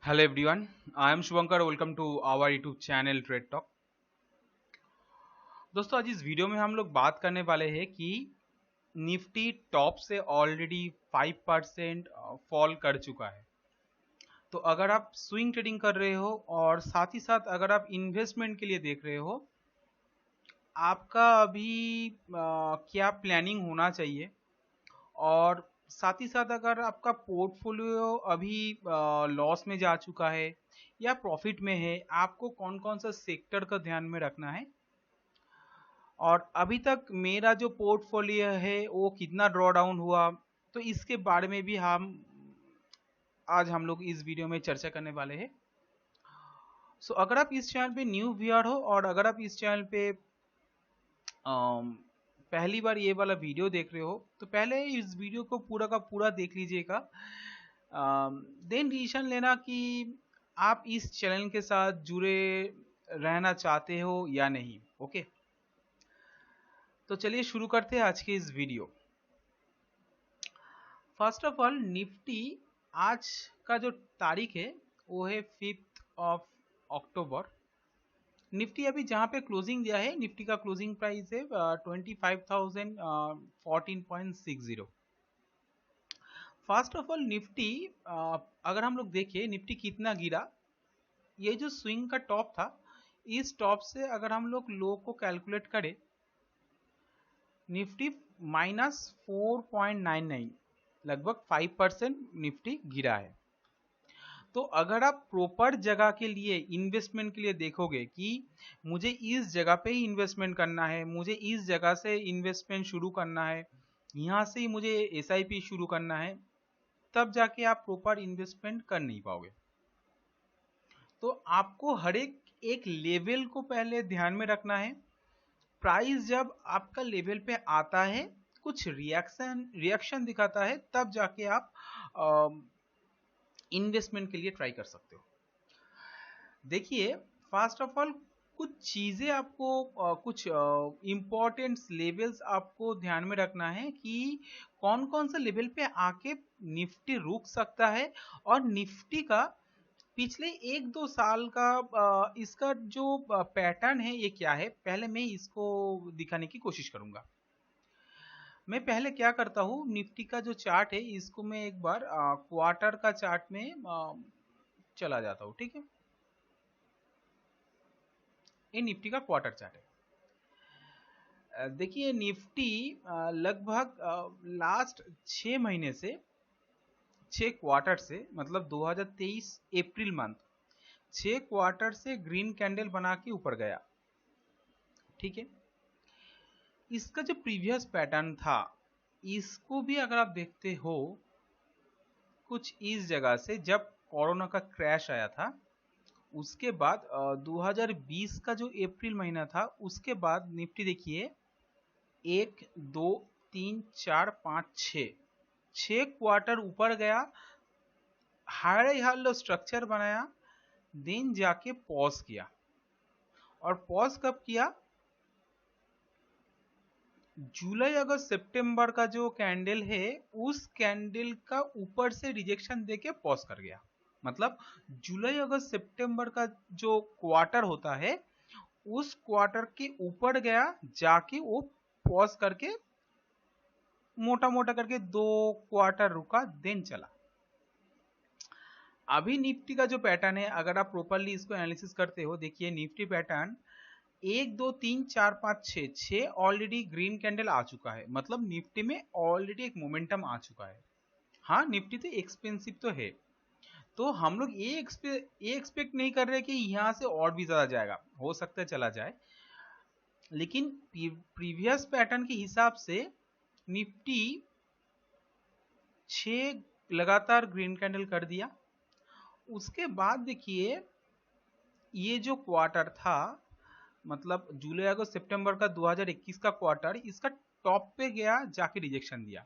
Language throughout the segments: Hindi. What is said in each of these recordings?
Hello everyone, I am Shubhankar. Welcome to our YouTube channel Trade Talk. दोस्तों आज इस वीडियो में हम लोग बात करने वाले हैं कि निफ्टी टॉप से ऑलरेडी 5% फॉल कर चुका है। तो अगर आप स्विंग ट्रेडिंग कर रहे हो और साथ ही साथ अगर आप इन्वेस्टमेंट के लिए देख रहे हो, आपका अभी क्या प्लानिंग होना चाहिए, और साथ ही साथ अगर आपका पोर्टफोलियो अभी लॉस में जा चुका है या प्रॉफिट में है, आपको कौन कौन सा सेक्टर का ध्यान में रखना है, और अभी तक मेरा जो पोर्टफोलियो है वो कितना ड्रॉ डाउन हुआ, तो इसके बारे में भी हम लोग इस वीडियो में चर्चा करने वाले हैं। सो अगर आप इस चैनल पे न्यू व्यूअर हो और अगर आप इस चैनल पे पहली बार ये वाला वीडियो देख रहे हो, तो पहले इस वीडियो को पूरा का पूरा देख लीजिएगा, देन डिसीजन लेना कि आप इस चैनल के साथ जुड़े रहना चाहते हो या नहीं। ओके, तो चलिए शुरू करते हैं आज के इस video. First of all, Nifty आज का जो तारीख है वो है 5 ऑफ अक्टूबर। निफ्टी अभी जहाँ पे क्लोजिंग दिया है, निफ्टी का क्लोजिंग प्राइस है 25,014.60। फर्स्ट ऑफ ऑल निफ्टी, अगर हम लोग देखें निफ्टी कितना गिरा, ये जो स्विंग का टॉप था, इस टॉप से अगर हम लोग लो को कैलकुलेट करें, निफ्टी -4.99, लगभग 5% निफ्टी गिरा है। तो अगर आप प्रॉपर जगह के लिए इन्वेस्टमेंट के लिए देखोगे कि मुझे इस जगह पे ही इन्वेस्टमेंट करना है, मुझे इस जगह से इन्वेस्टमेंट शुरू करना है, यहाँ से ही मुझे एसआईपी शुरू करना है, तब जाके आप प्रॉपर इन्वेस्टमेंट कर नहीं पाओगे। तो आपको हर एक लेवल को पहले ध्यान में रखना है। प्राइस जब आपका लेवल पे आता है, कुछ रिएक्शन दिखाता है, तब जाके आप इन्वेस्टमेंट के लिए ट्राई कर सकते हो। देखिए, फर्स्ट ऑफ ऑल कुछ चीज़ें आपको कुछ इम्पोर्टेंट लेवल्स आपको ध्यान में रखना है कि कौन कौन सा लेवल पे आके निफ्टी रुक सकता है, और निफ्टी का पिछले 1-2 साल का इसका जो पैटर्न है ये क्या है, पहले मैं इसको दिखाने की कोशिश करूंगा। मैं पहले क्या करता हूँ, निफ्टी का जो चार्ट है इसको मैं एक बार क्वार्टर का चार्ट में चला जाता हूँ। ठीक है, ये निफ्टी का क्वार्टर चार्ट है। देखिए निफ्टी लगभग लास्ट 6 महीने से, 6 क्वार्टर से, मतलब 2023 अप्रैल मंथ, 6 क्वार्टर से ग्रीन कैंडल बना के ऊपर गया। ठीक है, इसका जो प्रीवियस पैटर्न था, इसको भी अगर आप देखते हो, कुछ इस जगह से जब कोरोना का क्रैश आया था, उसके बाद 2020 का जो अप्रैल महीना था, उसके बाद निफ्टी देखिए 1, 2, 3, 4, 5, 6, 6 क्वार्टर ऊपर गया, हाई हाई स्ट्रक्चर बनाया, देन जाके पॉज किया। और पॉज कब किया? जुलाई अगस्त सितंबर का जो कैंडल है, उस कैंडल का ऊपर से रिजेक्शन देके पॉज कर गया। मतलब जुलाई अगस्त सितंबर का जो क्वार्टर होता है, उस क्वार्टर के ऊपर गया, जाके वो पॉज करके मोटा मोटा करके 2 क्वार्टर रुका, देन चला। अभी निफ्टी का जो पैटर्न है, अगर आप प्रॉपरली इसको एनालिसिस करते हो, देखिए nifty pattern 1, 2, 3, 4, 5, 6, 6 already green candle आ चुका है, मतलब निफ्टी में ऑलरेडी एक मोमेंटम आ चुका है। हाँ, निफ्टी तो एक्सपेंसिव तो है, तो हम लोग ये एक्सपेक्ट नहीं कर रहे कि यहाँ से और भी ज्यादा जाएगा, हो सकता है चला जाए, लेकिन प्रीवियस पैटर्न के हिसाब से निफ्टी 6 लगातार ग्रीन कैंडल कर दिया। उसके बाद देखिए, ये जो क्वार्टर था, मतलब जुलाई अगस्त सितंबर का 2021 का क्वार्टर, इसका टॉप पे गया, जाके रिजेक्शन दिया।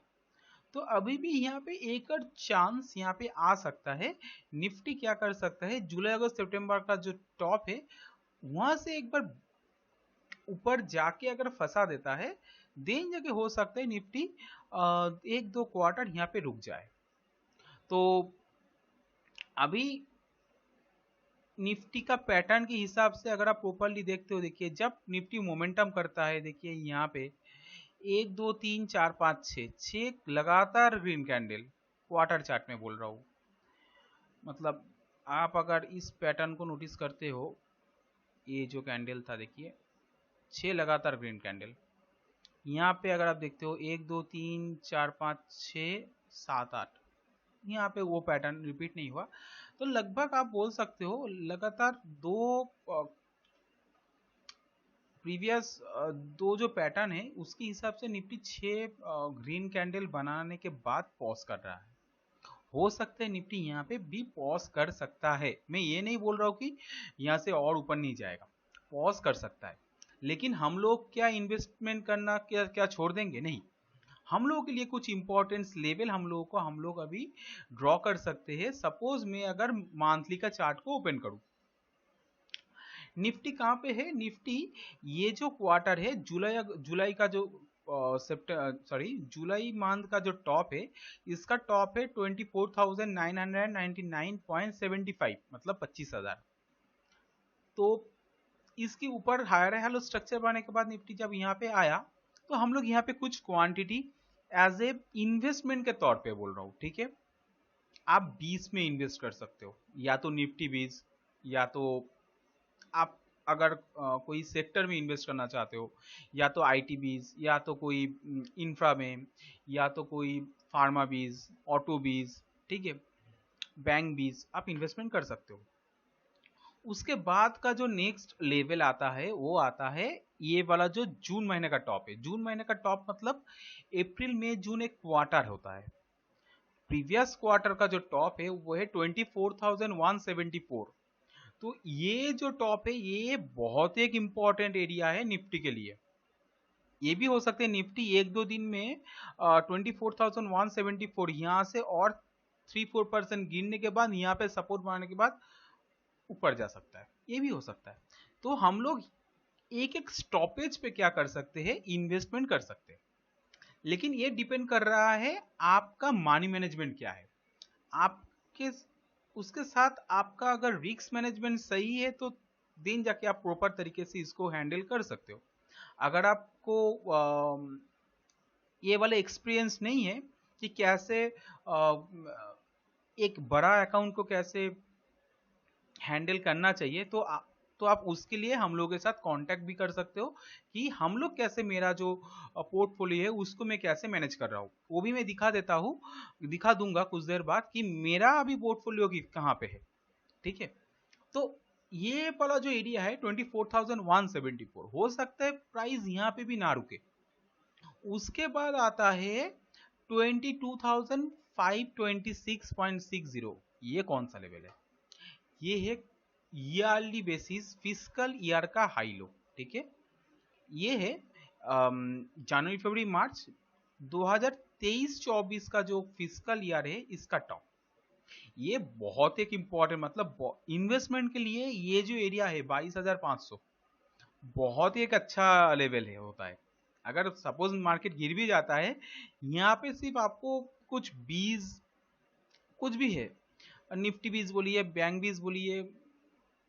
तो अभी भी यहाँ पे एक और चांस यहाँ पे आ सकता है। निफ्टी क्या कर सकता है, जुलाई अगस्त सितंबर का जो टॉप है, वहां से एक बार ऊपर जाके अगर फंसा देता है, देन जाके हो सकता है निफ्टी 1-2 क्वार्टर यहाँ पे रुक जाए। तो अभी निफ्टी का पैटर्न के हिसाब से अगर आप प्रॉपरली देखते हो, देखिए जब निफ्टी मोमेंटम करता है, देखिए यहाँ पे 1 2 3 4 5 6 लगातार ग्रीन कैंडल, क्वार्टर चार्ट में बोल रहा हूँ। मतलब आप अगर इस पैटर्न को नोटिस करते हो, ये जो कैंडल था देखिए 6 लगातार ग्रीन कैंडल। यहाँ पे अगर आप देखते हो 1 2 3 4 5 6 7 8, यहाँ पे वो पैटर्न रिपीट नहीं हुआ। तो लगभग आप बोल सकते हो लगातार प्रीवियस दो जो पैटर्न है उसके हिसाब से निफ्टी 6 ग्रीन कैंडल बनाने के बाद पॉज कर रहा है। हो सकता है निफ्टी यहाँ पे भी पॉज कर सकता है, मैं ये नहीं बोल रहा हूँ कि यहाँ से और ऊपर नहीं जाएगा, पॉज कर सकता है। लेकिन हम लोग क्या इन्वेस्टमेंट करना क्या क्या छोड़ देंगे? नहीं, हम लोगों के लिए कुछ इंपॉर्टेंस लेवल हम लोग अभी ड्रॉ कर सकते हैं। सपोज मैं अगर मंथली का चार्ट को ओपन करूं, निफ्टी कहाँ पे है? निफ्टी ये जो क्वार्टर है, जुलाई का जो जुलाई मंथ का जो टॉप है, इसका टॉप है 24,999.75, मतलब 25,000। तो इसके ऊपर हायर हैलो स्ट्रक्चर बनाने के बाद निफ्टी जब यहाँ पे आया, तो हम लोग यहाँ पे कुछ क्वांटिटी एज ए इन्वेस्टमेंट के तौर पे बोल रहा हूँ, ठीक है। आप 20 में इन्वेस्ट कर सकते हो, या तो निफ्टी 20, या तो आप अगर कोई सेक्टर में इन्वेस्ट करना चाहते हो, या तो आईटी बीज, या तो कोई इंफ्रा में, या तो कोई फार्मा बीज, ऑटो बीज, ठीक है, बैंक बीज, आप इन्वेस्टमेंट कर सकते हो। उसके बाद का जो नेक्स्ट लेवल आता है वो आता है ये वाला जो जून महीने का टॉप है। जून महीने का टॉप मतलब अप्रैल मई जून एक क्वार्टर होता है। प्रीवियस क्वार्टर का जो टॉप है वो है 24,174। तो ये जो टॉप है ये बहुत एक इंपॉर्टेंट एरिया है निफ्टी के लिए। ये भी हो सकता है निफ्टी एक दो दिन में 24,174 यहाँ से और 3-4% गिरने के बाद यहाँ पे सपोर्ट बनाने के बाद ऊपर जा सकता है, ये भी हो सकता है। तो हम लोग एक एक स्टॉपेज पे क्या कर सकते हैं? इन्वेस्टमेंट कर सकते हैं। लेकिन ये डिपेंड कर रहा है आपका मनी मैनेजमेंट क्या है। आपके उसके साथ आपका अगर रिस्क मैनेजमेंट सही है तो दिन जाके आप प्रॉपर तरीके से इसको हैंडल कर सकते हो। अगर आपको ये वाला एक्सपीरियंस नहीं है कि कैसे एक बड़ा अकाउंट को कैसे हैंडल करना चाहिए, तो आप उसके लिए हम लोगों के साथ कांटेक्ट भी कर सकते हो कि हम लोग कैसे, मेरा जो पोर्टफोलियो है उसको मैं कैसे मैनेज कर रहा हूँ, वो भी मैं दिखा दूंगा कुछ देर बाद कि मेरा अभी पोर्टफोलियो की कहाँ पे है, ठीक है। तो ये वाला जो एरिया है 24,174, हो सकता है प्राइस यहाँ पे भी ना रुके। उसके बाद आता है 22,526.60। ये कौन सा लेवल है? ये है ईयरली बेसिस फिस्कल ईयर का हाई लो, ठीक है। ये है जनवरी फरवरी मार्च 2023-24 का जो फिस्कल ईयर है इसका टॉप। ये बहुत एक इंपॉर्टेंट, मतलब इन्वेस्टमेंट के लिए ये जो एरिया है 22,500 बहुत ही एक अच्छा लेवल है, होता है। अगर सपोज मार्केट गिर भी जाता है, यहाँ पे सिर्फ आपको कुछ बीज, कुछ भी है, निफ्टी बीज बोलिए, बैंक बीज बोलिए,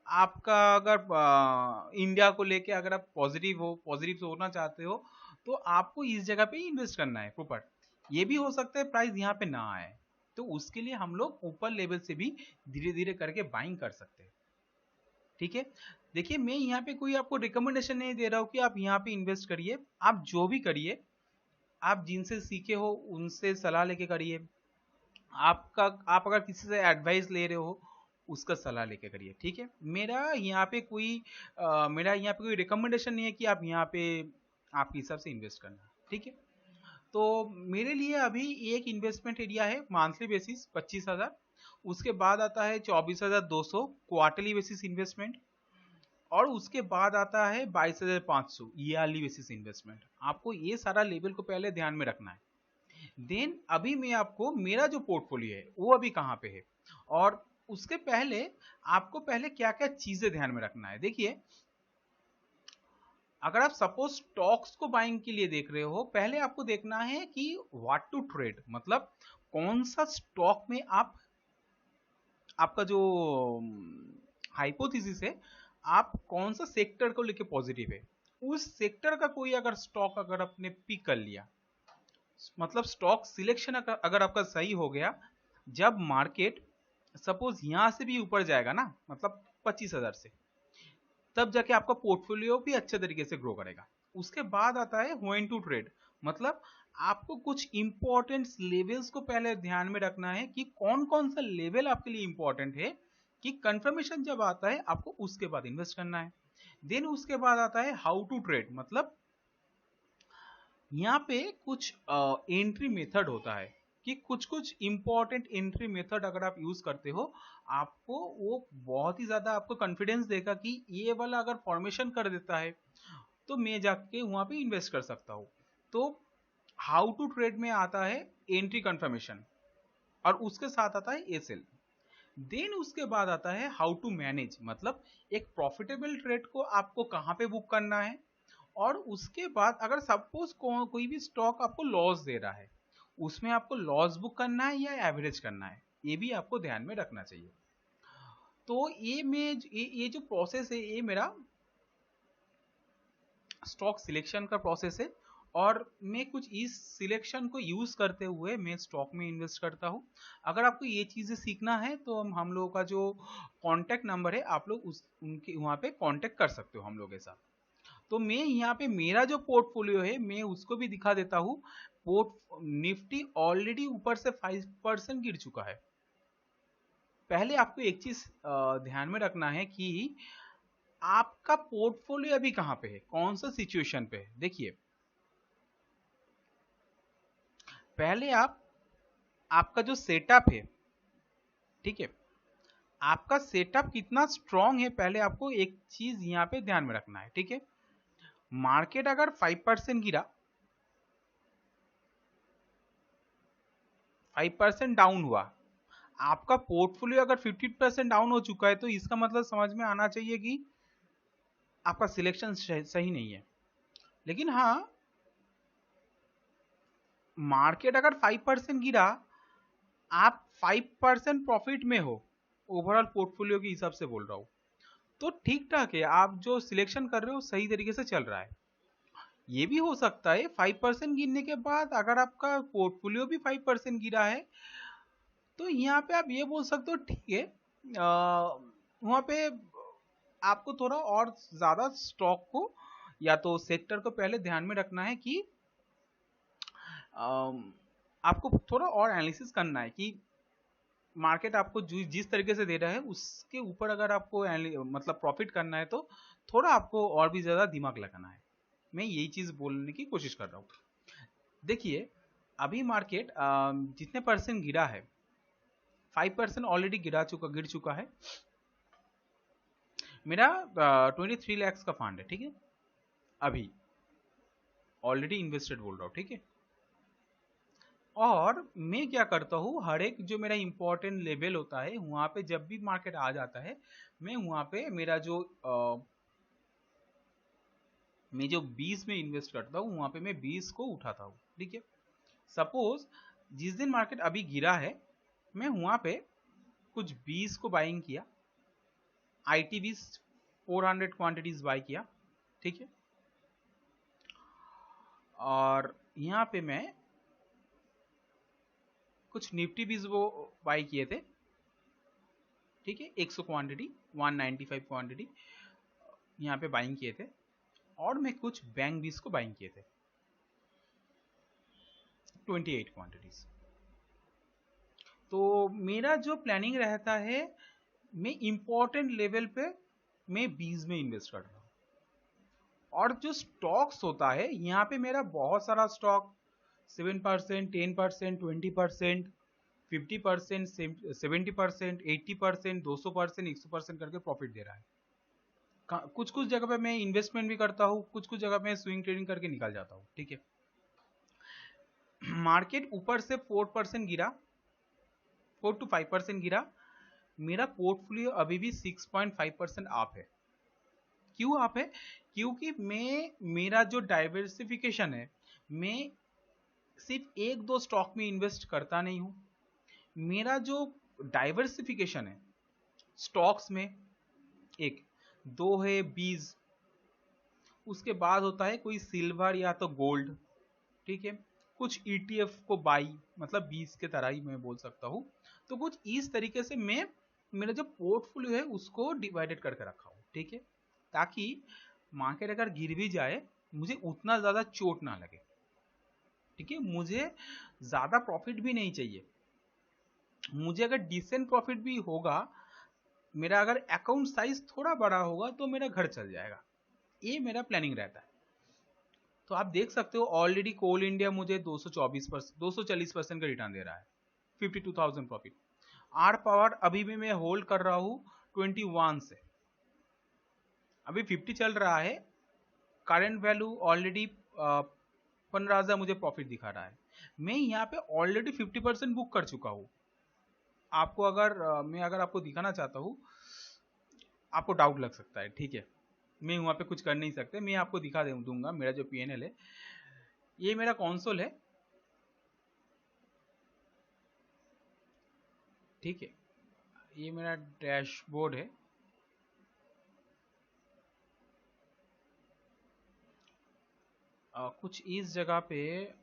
आपका अगर इंडिया को लेके अगर आप पॉजिटिव से होना चाहते हो, तो आपको इस जगह पे इन्वेस्ट करना है प्रॉपर। ये भी हो सकता है प्राइस यहाँ पे ना आए, तो उसके लिए हम लोग ऊपर लेवल से भी धीरे धीरे करके बाइंग कर सकते हैं, ठीक है। देखिए मैं यहाँ पे कोई आपको रिकमेंडेशन नहीं दे रहा हूँ कि आप यहाँ पे इन्वेस्ट करिए। आप जो भी करिए, आप जिनसे सीखे हो उनसे सलाह लेके करिए। आप अगर किसी से एडवाइस ले रहे हो उसका सलाह लेके करिए, ठीक है। मेरा यहाँ पे कोई रिकमेंडेशन नहीं है कि आप यहाँ पे आपके हिसाब से इन्वेस्ट करना, ठीक है। तो मेरे लिए अभी एक इन्वेस्टमेंट एरिया है मंथली बेसिस 25,000, उसके बाद आता है 24,200 क्वार्टरली बेसिस इन्वेस्टमेंट, और उसके बाद आता है 22,500 ईयरली बेसिस इन्वेस्टमेंट। आपको ये सारा लेवल को पहले ध्यान में रखना है। देन अभी मैं आपको मेरा जो पोर्टफोलियो है वो अभी कहाँ पे है, और उसके पहले आपको पहले क्या क्या चीजें ध्यान में रखना है। देखिए अगर आप सपोज स्टॉक्स को बाइंग के लिए देख रहे हो, पहले आपको देखना है कि व्हाट टू ट्रेड, मतलब कौन सा स्टॉक में आपका जो हाइपोथेसिस है आप कौन सा सेक्टर को लेके पॉजिटिव है, उस सेक्टर का कोई अगर स्टॉक अगर आपने पिक कर लिया, मतलब स्टॉक सिलेक्शन अगर आपका सही हो गया, जब मार्केट सपोज यहां से भी ऊपर जाएगा ना, मतलब 25,000 से, तब जाके आपका पोर्टफोलियो भी अच्छे तरीके से ग्रो करेगा। उसके बाद आता है व्हेन टू ट्रेड, मतलब आपको कुछ इंपॉर्टेंट लेवल्स को पहले ध्यान में रखना है कि कौन कौन सा लेवल आपके लिए इंपॉर्टेंट है, कि कंफर्मेशन जब आता है आपको उसके बाद इन्वेस्ट करना है। देन उसके बाद आता है हाउ टू ट्रेड, मतलब यहाँ पे कुछ एंट्री मेथड होता है कि कुछ कुछ इंपॉर्टेंट एंट्री मेथड अगर आप यूज करते हो, आपको वो बहुत ही ज्यादा आपको कॉन्फिडेंस देगा कि ये वाला अगर फॉर्मेशन कर देता है तो मैं जाके वहां पे इन्वेस्ट कर सकता हूँ। तो हाउ टू ट्रेड में आता है एंट्री कंफर्मेशन, और उसके साथ आता है एसएल। देन उसके बाद आता है हाउ टू मैनेज, मतलब एक प्रॉफिटेबल ट्रेड को आपको कहाँ पे बुक करना है, और उसके बाद अगर सपोज कोई भी स्टॉक आपको लॉस दे रहा है, उसमें आपको लॉस बुक करना है या एवरेज करना है, ये भी आपको ध्यान में रखना चाहिए। तो ये जो प्रोसेस है ये मेरा स्टॉक सिलेक्शन का प्रोसेस है, और मैं कुछ इस सिलेक्शन को यूज करते हुए मैं स्टॉक में इन्वेस्ट करता हूँ। अगर आपको ये चीजें सीखना है तो हम लोगों का जो कॉन्टैक्ट नंबर है, आप लोग उनके वहाँ पे कॉन्टैक्ट कर सकते हो हम लोग के साथ। तो मैं यहाँ पे मेरा जो पोर्टफोलियो है मैं उसको भी दिखा देता हूँ। पोर्ट निफ्टी ऑलरेडी ऊपर से 5% गिर चुका है। पहले आपको एक चीज ध्यान में रखना है कि आपका पोर्टफोलियो अभी कहाँ पे है, कौन सा सिचुएशन पे है। देखिए, पहले आपका जो सेटअप है, ठीक है, आपका सेटअप कितना स्ट्रांग है, पहले आपको एक चीज यहाँ पे ध्यान में रखना है, ठीक है। मार्केट अगर 5% गिरा, 5% डाउन हुआ, आपका पोर्टफोलियो अगर 50% डाउन हो चुका है, तो इसका मतलब समझ में आना चाहिए कि आपका सिलेक्शन सही नहीं है। लेकिन हाँ, मार्केट अगर 5% गिरा, आप 5% प्रॉफिट में हो, ओवरऑल पोर्टफोलियो के हिसाब से बोल रहा हूं, तो ठीक ठाक है, आप जो सिलेक्शन कर रहे हो सही तरीके से चल रहा है। ये भी हो सकता है 5% गिरने के बाद अगर आपका पोर्टफोलियो भी 5% गिरा है, तो यहाँ पे आप ये बोल सकते हो ठीक है, वहाँ पे आपको थोड़ा और ज्यादा स्टॉक को या तो सेक्टर को पहले ध्यान में रखना है कि आपको थोड़ा और एनालिसिस करना है कि मार्केट आपको जिस तरीके से दे रहा है उसके ऊपर अगर आपको मतलब प्रॉफिट करना है, तो थोड़ा आपको और भी ज्यादा दिमाग लगाना है। मैं यही चीज बोलने की कोशिश कर रहा हूँ। देखिए, अभी मार्केट जितने परसेंट गिरा है, 5% ऑलरेडी गिर चुका है। मेरा 23 लैक्स का फंड है, ठीक है, अभी ऑलरेडी इन्वेस्टेड बोल रहा हूँ, ठीक है। और मैं क्या करता हूँ, हर एक जो मेरा इंपॉर्टेंट लेवल होता है वहां पे जब भी मार्केट आ जाता है, मैं वहां पे मेरा जो मैं जो 20 में इन्वेस्ट करता हूँ वहां पे मैं 20 को उठाता हूँ, ठीक है। सपोज जिस दिन मार्केट अभी गिरा है, मैं वहां पे कुछ 20 को बाइंग किया, आईटी 20 400 क्वांटिटीज बाई किया, ठीक है। और यहाँ पे मैं कुछ निफ्टी 20 वो बाई किए थे, ठीक है, 100 क्वांटिटी, 195 क्वांटिटी यहाँ पे बाइंग किए थे। और मैं कुछ बैंक 20 को बाइंग किए थे, 28 क्वांटिटीज। तो मेरा जो प्लानिंग रहता है, मैं इंपॉर्टेंट लेवल पे मैं 20 में इन्वेस्ट कर रहा हूँ। और जो स्टॉक्स होता है यहाँ पे मेरा बहुत सारा स्टॉक 7%, 10%, 20%, 50%, 70%, 80%, 200%, 100% करके प्रॉफिट दे रहा है। कुछ कुछ जगह पे मैं इन्वेस्टमेंट भी करता हूँ, कुछ कुछ जगह पे स्विंग ट्रेडिंग करके निकल जाता हूँ, ठीक है। मार्केट ऊपर से 4% गिरा, 4 to 5% गिरा, मेरा पोर्टफोलियो अभी भी 6.5% आप है। क्यों आप है? क्योंकि मेरा जो डाइवर्सिफिकेशन है, मैं सिर्फ एक दो स्टॉक में इन्वेस्ट करता नहीं हूं। मेरा जो डाइवर्सिफिकेशन है स्टॉक्स में, एक, दो है बीज, उसके बाद होता है कोई सिल्वर या तो गोल्ड, ठीक है, कुछ ईटीएफ को बाई, मतलब बीज के तरह ही मैं बोल सकता हूँ। तो कुछ इस तरीके से मैं मेरा जो पोर्टफोलियो है उसको डिवाइडेड करके रखा हूँ, ठीक है, ताकि मार्केट अगर गिर भी जाए मुझे उतना ज्यादा चोट ना लगे, ठीक है। मुझे ज्यादा प्रॉफिट भी नहीं चाहिए, मुझे अगर डिसेंट प्रॉफिट भी होगा, मेरा अगर अकाउंट साइज थोड़ा बड़ा होगा तो मेरा घर चल जाएगा, ये मेरा प्लानिंग रहता है। तो आप देख सकते हो ऑलरेडी कोल इंडिया मुझे 240% का रिटर्न दे रहा है, 52,000 प्रॉफिट। आर पावर अभी भी मैं होल्ड कर रहा हूं 21 से, अभी 50 चल रहा है, करंट वैल्यू ऑलरेडी 15,000 मुझे प्रॉफिट दिखा रहा है। मैं यहाँ पे ऑलरेडी 50% बुक कर चुका हूँ। आपको अगर मैं अगर आपको दिखाना चाहता हूँ, आपको डाउट लग सकता है, ठीक है, मैं वहाँ पे कुछ कर नहीं सकते, मैं आपको दिखा दूंगा मेरा जो पीएनएल है। ये मेरा कंसोल है, ठीक है, ये मेरा डैशबोर्ड है। कुछ इस जगह पे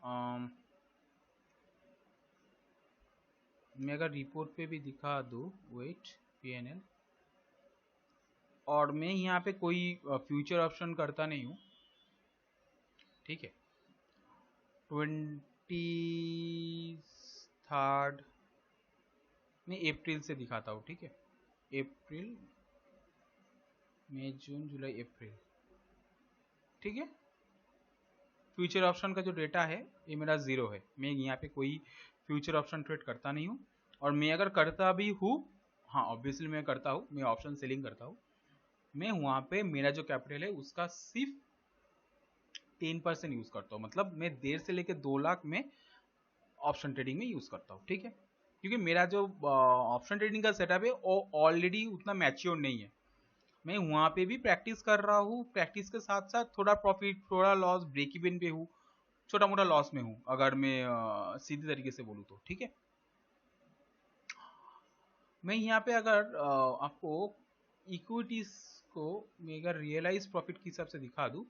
मैं अगर रिपोर्ट पे भी दिखा दूँ, वेट, पीएनएल, और मैं यहाँ पे कोई फ्यूचर ऑप्शन करता नहीं हूँ, ठीक है। 23 मैं अप्रैल से दिखाता हूँ, ठीक है, अप्रैल, मई, जून, जुलाई, अप्रैल, ठीक है। फ्यूचर ऑप्शन का जो डेटा है ये मेरा जीरो है, मैं यहाँ पे कोई फ्यूचर ऑप्शन ट्रेड करता नहीं हूँ। और मैं अगर करता भी हूँ, हाँ ऑब्वियसली मैं करता हूँ, मैं ऑप्शन सेलिंग करता हूँ, मैं वहाँ पे मेरा जो कैपिटल है उसका सिर्फ 10% यूज करता हूँ, मतलब मैं 1.5 से लेकर 2 लाख में ऑप्शन ट्रेडिंग में यूज करता हूँ, ठीक है। क्योंकि मेरा जो ऑप्शन ट्रेडिंग का सेटअप है वो ऑलरेडी उतना मैच्योर नहीं है, मैं वहाँ पे भी प्रैक्टिस कर रहा हूँ, प्रैक्टिस के साथ साथ थोड़ा प्रॉफिट थोड़ा लॉस, ब्रेक इवन पे हूँ, छोटा मोटा लॉस में हूँ, अगर मैं सीधी तरीके से बोलूँ तो, ठीक है। मैं यहाँ पे अगर आपको इक्विटीज को मैं अगर रियलाइज प्रॉफिट के हिसाब से दिखा दूँ,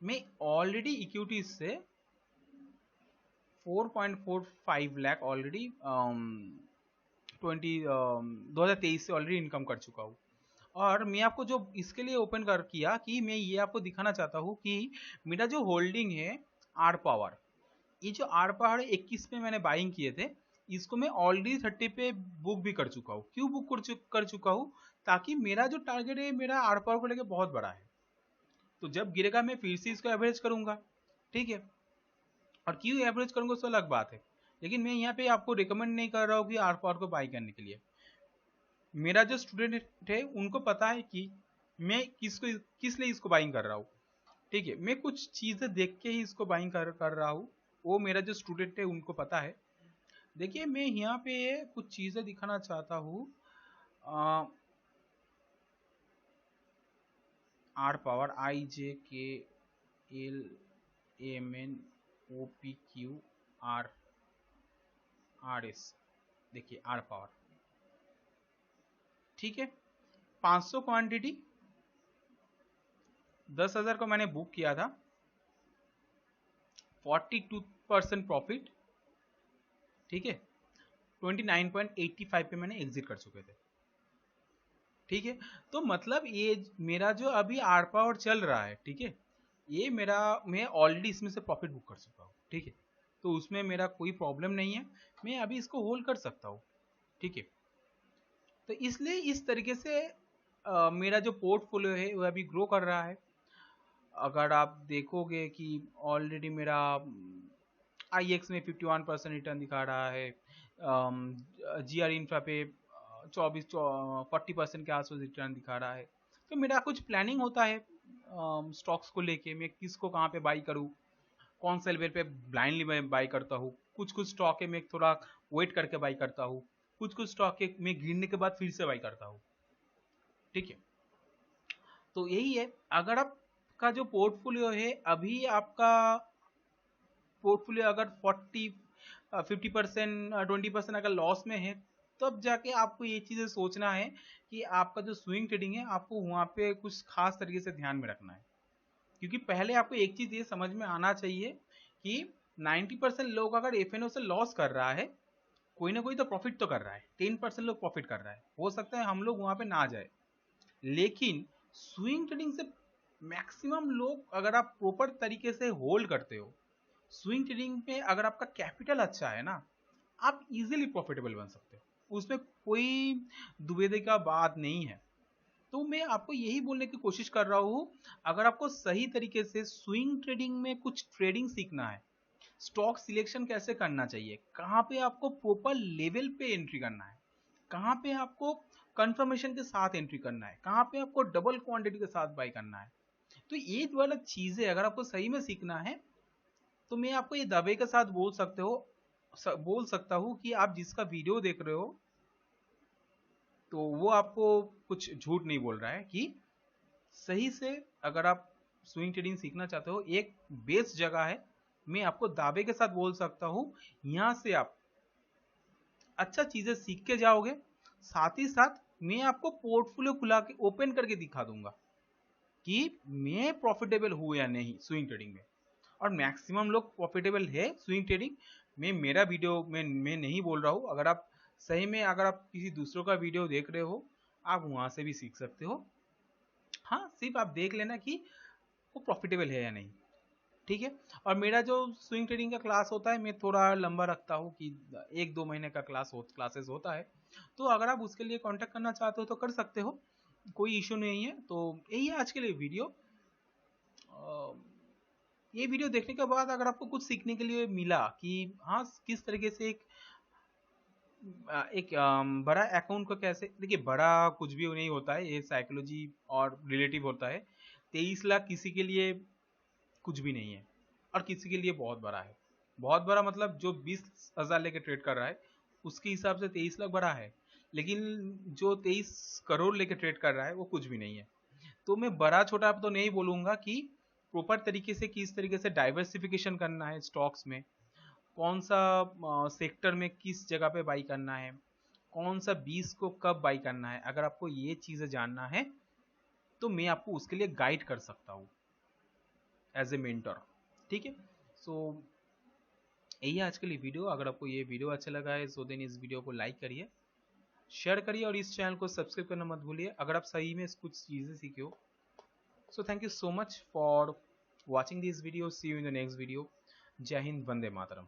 मैं ऑलरेडी इक्विटीज से 4.45 लाख ऑलरेडी 2023 से ऑलरेडी इनकम कर चुका हूँ। और मैं आपको जो इसके लिए ओपन कर किया कि मैं ये आपको दिखाना चाहता हूँ कि मेरा जो होल्डिंग है आर पावर, ये जो आर पावर 21 में मैंने बाइंग किए थे, इसको मैं ऑलरेडी 30 पे बुक भी कर चुका हूँ। क्यों बुक कर चुका हूँ? ताकि मेरा जो टारगेट है मेरा आर पावर को लेकर बहुत बड़ा है, तो जब गिरेगा मैं फिर से इसको एवरेज करूंगा, ठीक है। और क्यों एवरेज करूंगा उससे अलग बात है, लेकिन मैं यहाँ पे आपको रिकमेंड नहीं कर रहा हूँ कि आर पावर को बाई करने के लिए। मेरा जो स्टूडेंट थे उनको पता है कि मैं किस लिए इसको बाइंग कर रहा हूँ, ठीक है। मैं कुछ चीजें देख के ही इसको बाइंग कर रहा हूँ, वो मेरा जो स्टूडेंट है उनको पता है। देखिए मैं यहाँ पे कुछ चीजें दिखाना चाहता हूँ। आर पावर IJKLMNOPQRRS, देखिए आर पावर, ठीक है। 500 क्वांटिटी, 10,000 को मैंने बुक किया था, 42% प्रॉफिट, ठीक है। 29.85 पे मैंने एग्जिट कर चुके थे, ठीक है। तो मतलब ये मेरा जो अभी आर पावर चल रहा है, ठीक है, ये मेरा मैं ऑलरेडी इसमें से प्रॉफिट बुक कर चुका हूँ, ठीक है। तो उसमें मेरा कोई प्रॉब्लम नहीं है, मैं अभी इसको होल्ड कर सकता हूँ, ठीक है। तो इसलिए इस तरीके से मेरा जो पोर्टफोलियो है वो अभी ग्रो कर रहा है। अगर आप देखोगे कि ऑलरेडी मेरा IX में 51% रिटर्न दिखा रहा है, GR इंफ्रा पे 40% के आसपास रिटर्न दिखा रहा है। तो मेरा कुछ प्लानिंग होता है स्टॉक्स को लेके, मैं किसको कहाँ पे बाई करूँ, कौन से लेवल पे ब्लाइंडली मैं बाई करता हूँ। कुछ कुछ स्टॉक है मैं थोड़ा वेट करके बाई करता हूँ, कुछ कुछ स्टॉक है मैं गिरने के बाद फिर से बाई करता हूँ, ठीक है। तो यही है, अगर आपका जो पोर्टफोलियो है अभी आपका पोर्टफोलियो अगर 50% 20% अगर लॉस में है, तब जाके आपको ये चीजें सोचना है कि आपका जो स्विंग ट्रेडिंग है आपको वहां पे कुछ खास तरीके से ध्यान में रखना है। क्योंकि पहले आपको एक चीज ये समझ में आना चाहिए कि 90% लोग अगर एफएनओ से लॉस कर रहा है, कोई ना कोई तो प्रॉफिट तो कर रहा है। 10% लोग प्रॉफिट कर रहा है, हो सकता है हम लोग वहां पे ना जाए। लेकिन स्विंग ट्रेडिंग से मैक्सिमम लोग, अगर आप प्रॉपर तरीके से होल्ड करते हो स्विंग ट्रेडिंग पे, अगर आपका कैपिटल अच्छा है ना, आप इजीली प्रॉफिटेबल बन सकते हो, उसमें कोई दुविधा का बात नहीं है। तो मैं आपको यही बोलने की कोशिश कर रहा हूँ, अगर आपको सही तरीके से स्विंग ट्रेडिंग में कुछ ट्रेडिंग सीखना है, स्टॉक सिलेक्शन कैसे करना चाहिए, कहाँ पे आपको प्रॉपर लेवल पे एंट्री करना है, कहाँ पे आपको कंफर्मेशन के साथ एंट्री करना है, कहाँ पे आपको डबल क्वांटिटी के साथ बाई करना है, तो ये वाला चीजें अगर आपको सही में सीखना है, तो मैं आपको ये दावे के साथ बोल सकता हूँ कि आप जिसका वीडियो देख रहे हो, तो वो आपको कुछ झूठ नहीं बोल रहा है कि सही से अगर आप स्विंग ट्रेडिंग सीखना चाहते हो, एक बेस्ट जगह है। मैं आपको दावे के साथ बोल सकता हूं, यहां से आप अच्छा चीजें सीख के जाओगे, साथ ही साथ मैं आपको पोर्टफोलियो खुला के ओपन करके दिखा दूंगा कि मैं प्रॉफिटेबल हूं या नहीं स्विंग ट्रेडिंग में। और मैक्सिमम लोग प्रॉफिटेबल है स्विंग ट्रेडिंग में, मेरा वीडियो में मैं नहीं बोल रहा हूं। अगर आप सही में, अगर आप किसी दूसरों का वीडियो देख रहे हो, आप वहां से भी सीख सकते हो। हाँ, सिर्फ आप देख लेना कि वो प्रॉफिटेबल है या नहीं, ठीक है। और मेरा जो स्विंग ट्रेडिंग का क्लास होता है, मैं थोड़ा लंबा रखता हूँ कि 1-2 महीने का क्लासेस होता है। तो अगर आप उसके लिए कांटेक्ट करना चाहते हो तो कर सकते हो, कोई इशू नहीं है। तो यही है आज के लिए वीडियो। ये वीडियो देखने के बाद अगर आपको कुछ सीखने के लिए मिला कि हाँ किस तरीके से एक बड़ा अकाउंट को कैसे, देखिए बड़ा कुछ भी नहीं होता है, ये साइकोलॉजी और रिलेटिव होता है। 23 लाख किसी के लिए कुछ भी नहीं है, और किसी के लिए बहुत बड़ा है। बहुत बड़ा मतलब जो 20,000 लेके ट्रेड कर रहा है, उसके हिसाब से 23 लाख बड़ा है। लेकिन जो 23 करोड़ लेके ट्रेड कर रहा है, वो कुछ भी नहीं है। तो मैं बड़ा छोटा तो नहीं बोलूंगा, कि प्रॉपर तरीके से किस तरीके से डाइवर्सिफिकेशन करना है स्टॉक्स में, कौन सा सेक्टर में किस जगह पे बाई करना है, कौन सा बीज को कब बाई करना है, अगर आपको ये चीजें जानना है तो मैं आपको उसके लिए गाइड कर सकता हूँ एज ए मेंटर, ठीक है। सो यही है आज के लिए वीडियो। अगर आपको ये वीडियो अच्छा लगा है, सो देन इस वीडियो को लाइक करिए, शेयर करिए, और इस चैनल को सब्सक्राइब करना मत भूलिए अगर आप सही में कुछ चीजें सीखे हो। So thank you so much for watching this video. See you in the next video. Jai Hind, Vande Mataram.